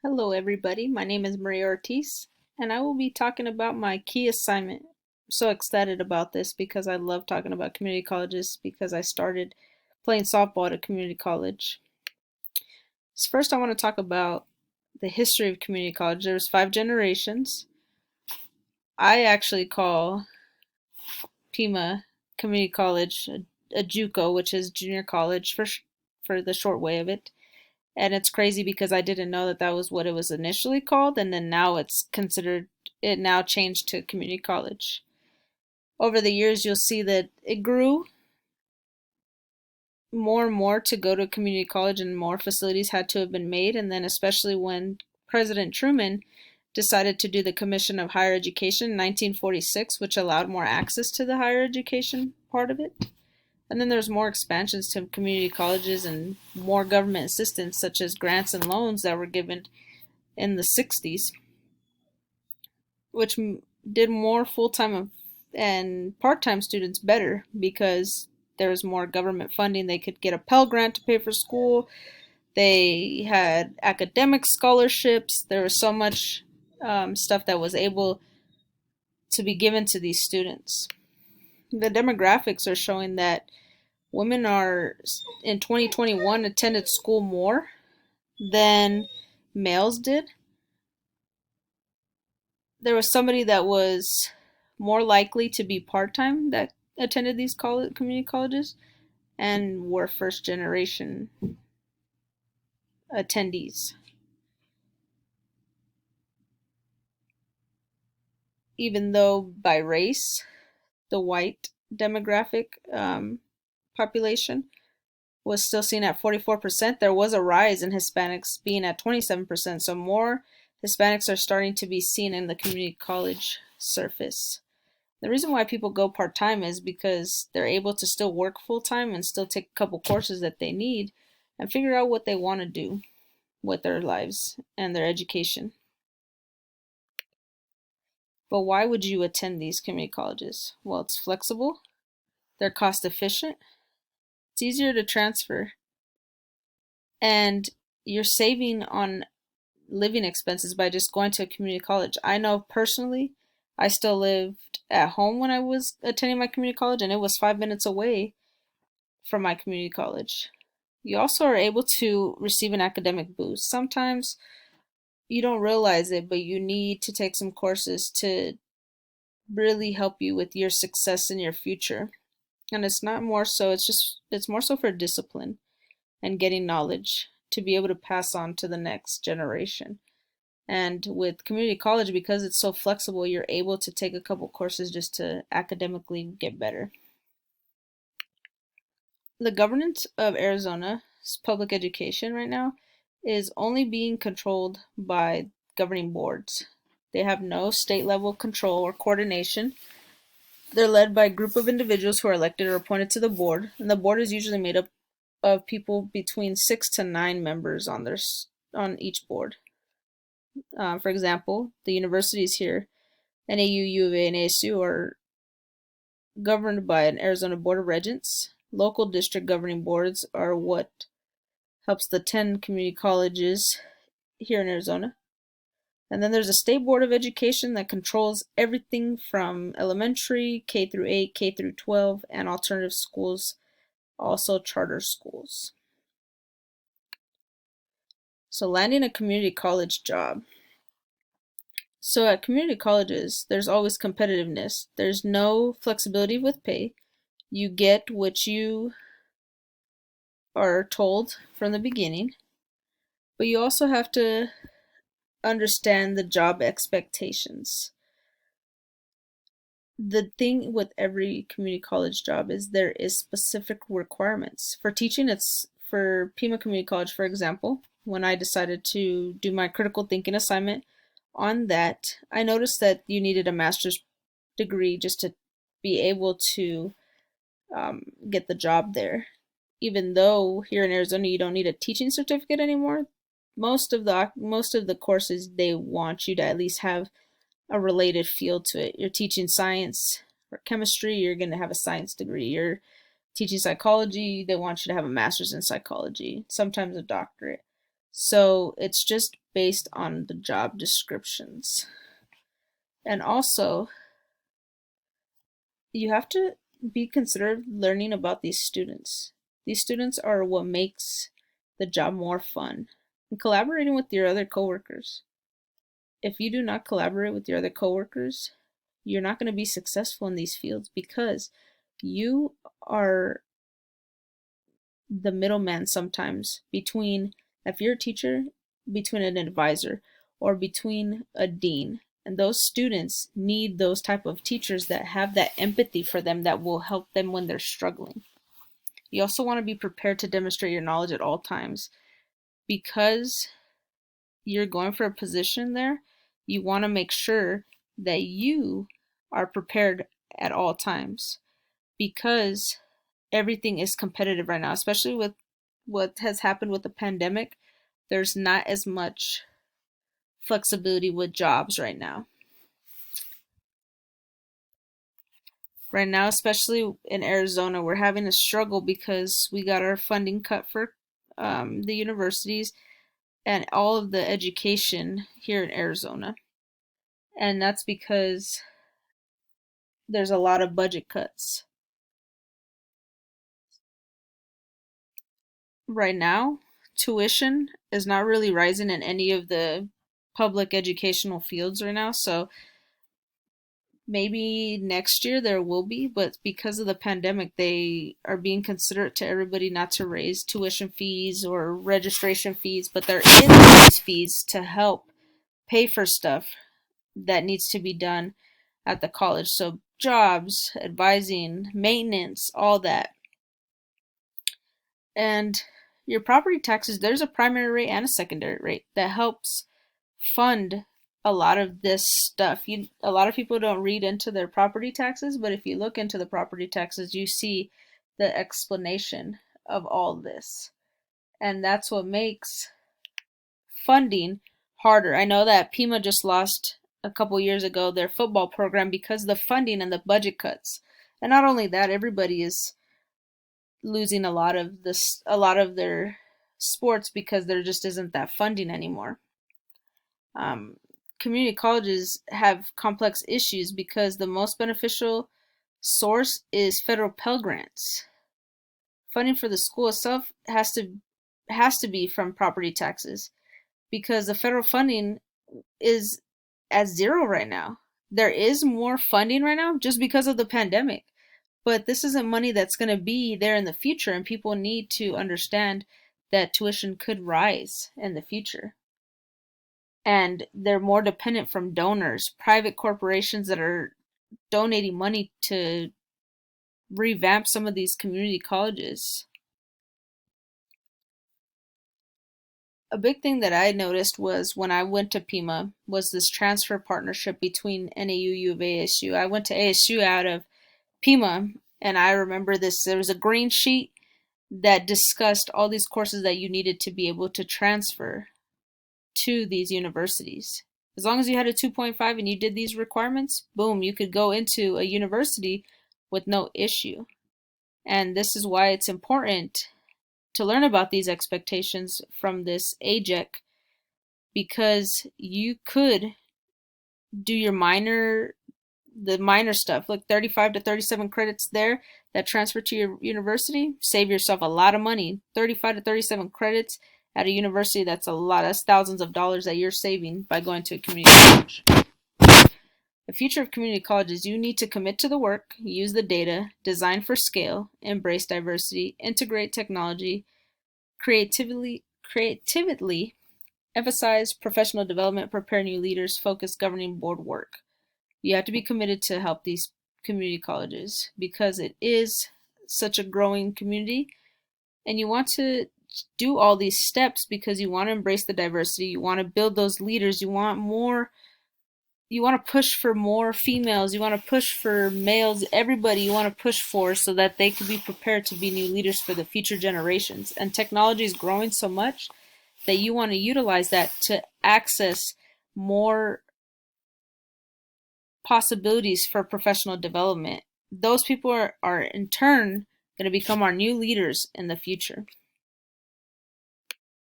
Hello, everybody. My name is Maria Ortiz, and I will be talking about my key assignment. I'm so excited about this because I love talking about community colleges because I started playing softball at a community college. So first, I want to talk about the history of community college. There's 5 generations. I actually call Pima Community College a JUCO, which is junior college for the short way of it. And it's crazy because I didn't know that that was what it was initially called, and then now it now changed to community college. Over the years, you'll see that it grew more and more to go to community college, and more facilities had to have been made. And then, especially when President Truman decided to do the Commission of Higher Education in 1946, which allowed more access to the higher education part of it. And then there's more expansions to community colleges and more government assistance, such as grants and loans that were given in the 60s, which did more full time and part time students better because there was more government funding. They could get a Pell Grant to pay for school. They had academic scholarships. There was so much stuff that was able to be given to these students. The demographics are showing that women are in 2021 attended school more than males did. There was somebody that was more likely to be part-time that attended these community colleges and were first generation attendees. Even though by race, the white demographic population was still seen at 44%, there was a rise in Hispanics being at 27%. So more Hispanics are starting to be seen in the community college surface. The reason why people go part time is because they're able to still work full time and still take a couple courses that they need and figure out what they want to do with their lives and their education. But why would you attend these community colleges? Well, it's flexible, they're cost efficient, it's easier to transfer, and you're saving on living expenses by just going to a community college. I know personally, I still lived at home when I was attending my community college, and it was 5 minutes away from my community college. You also are able to receive an academic boost. Sometimes you don't realize it, but you need to take some courses to really help you with your success in your future. And it's not more so, it's more so for discipline and getting knowledge to be able to pass on to the next generation. And with community college, because it's so flexible, you're able to take a couple courses just to academically get better. The governance of Arizona's public education right now is only being controlled by governing boards. They have no state level control or coordination. They're led by a group of individuals who are elected or appointed to the board, and the board is usually made up of people between 6 to 9 members on each board. For example, the universities here, NAU, U of A, and ASU, are governed by an Arizona Board of Regents. Local district governing boards are what helps the 10 community colleges here in Arizona. And then there's a state board of education that controls everything from elementary, K through 8, K through 12, and alternative schools, also charter schools. So landing a community college job. So at community colleges, there's always competitiveness. There's no flexibility with pay. You get what you are told from the beginning, but you also have to understand the job expectations. The thing with every community college job is there is specific requirements. For teaching, it's for Pima Community College, for example, when I decided to do my critical thinking assignment on that, I noticed that you needed a master's degree just to be able to get the job there. Even though here in Arizona you don't need a teaching certificate anymore, most of the courses they want you to at least have a related field to it. You're teaching science or chemistry, you're going to have a science degree. You're teaching psychology, they want you to have a master's in psychology, sometimes a doctorate. So it's just based on the job descriptions. And also, you have to be considered learning about these students. These students are what makes the job more fun. And collaborating with your other coworkers. If you do not collaborate with your other coworkers, you're not going to be successful in these fields because you are the middleman sometimes between, if you're a teacher, between an advisor or between a dean. And those students need those type of teachers that have that empathy for them that will help them when they're struggling. You also want to be prepared to demonstrate your knowledge at all times. Because you're going for a position there, you want to make sure that you are prepared at all times, because everything is competitive right now, especially with what has happened with the pandemic. There's not as much flexibility with jobs right now. Right now, especially in Arizona, we're having a struggle because we got our funding cut for the universities and all of the education here in Arizona. And that's because there's a lot of budget cuts. Right now, tuition is not really rising in any of the public educational fields right now. So maybe next year there will be, but because of the pandemic, they are being considerate to everybody not to raise tuition fees or registration fees, but there is these fees to help pay for stuff that needs to be done at the college. So jobs, advising, maintenance, all that. And your property taxes, there's a primary rate and a secondary rate that helps fund a lot of this stuff. A lot of people don't read into their property taxes, but if you look into the property taxes, you see the explanation of all this. And that's what makes funding harder. I know that Pima just lost a couple years ago their football program because of the funding and the budget cuts. And not only that, everybody is losing a lot of their sports because there just isn't that funding anymore. Um, Community colleges have complex issues because the most beneficial source is federal Pell Grants. Funding for the school itself has to be from property taxes because the federal funding is at zero right now. There is more funding right now just because of the pandemic. But this isn't money that's going to be there in the future, and people need to understand that tuition could rise in the future. And they're more dependent from donors, private corporations that are donating money to revamp some of these community colleges. A big thing that I noticed was when I went to Pima was this transfer partnership between NAU U of ASU. I went to ASU out of Pima, and I remember this. There was a green sheet that discussed all these courses that you needed to be able to transfer to these universities. As long as you had a 2.5 and you did these requirements, boom, you could go into a university with no issue. And this is why it's important to learn about these expectations from this AJEC, because you could do your the minor stuff, like 35 to 37 credits there that transfer to your university, save yourself a lot of money. 35 to 37 credits at a university, that's a lot. That's thousands of dollars that you're saving by going to a community college. The future of community colleges, you need to commit to the work, use the data, design for scale, embrace diversity, integrate technology, creatively emphasize professional development, prepare new leaders, focus governing board work. You have to be committed to help these community colleges because it is such a growing community, and you want to do all these steps because you want to embrace the diversity, you want to build those leaders, you want to push for more females, you want to push for males, everybody you want to push for so that they can be prepared to be new leaders for the future generations. And technology is growing so much that you want to utilize that to access more possibilities for professional development. Those people are in turn going to become our new leaders in the future.